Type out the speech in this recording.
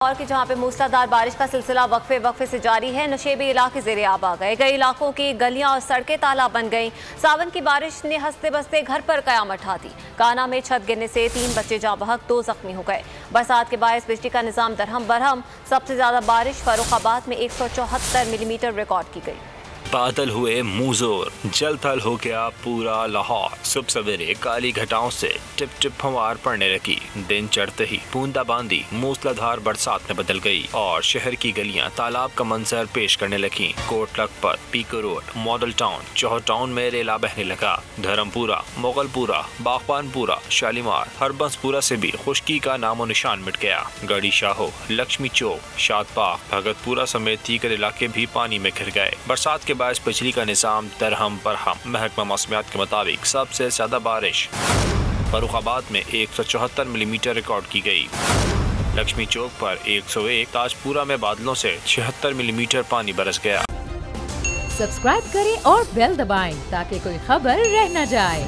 اور کہ جہاں پہ موسلادھار بارش کا سلسلہ وقفے سے جاری ہے، نشیبی علاقے زیر آب آ گئے، کئی علاقوں کی گلیاں اور سڑکیں تالاب بن گئیں۔ ساون کی بارش نے ہنستے بستے گھر پر قیامت ڈھا دی۔ کانا میں چھت گرنے سے 3 بچے جاں بحق، 2 زخمی ہو گئے۔ برسات کے باعث بجلی کا نظام درہم برہم۔ سب سے زیادہ بارش فاروق آباد میں 174 ملی میٹر ریکارڈ کی گئی۔ بادل ہوئے منہ جل تھل ہو گیا پورا لاہور۔ صبح سویرے کالی گھٹاؤں سے ٹپ ٹپ پھوار پڑنے لگی۔ دن چڑھتے ہی بوندا باندی موسلادھار برسات میں بدل گئی اور شہر کی گلیاں تالاب کا منظر پیش کرنے لگیں۔ Kot Lakhpat, Peco road, model town, Johar town میں ریلا بہنے لگا۔ دھرم پورہ، مغل پورہ، باغبان پورہ، شالیمار، ہربنس پورہ سے بھی خشکی کا نام و نشان مٹ گیا۔ گڑھی شاہو، لکشمی چوک، شاد باغ، بھگت پورہ سمیت دیگر علاقے بھی پانی میں گھر گئے۔ برسات کے باعث بجلی کا نظام درہم برہم۔ محکمہ موسمیات کے مطابق سب سے زیادہ بارش فاروق آباد میں 174 ملی میٹر ریکارڈ کی گئی۔ لکشمی چوک پر 101، تاج پورہ میں بادلوں سے 76 ملی میٹر پانی برس گیا۔ سبسکرائب کریں اور بیل دبائیں تاکہ کوئی خبر رہ نہ جائے۔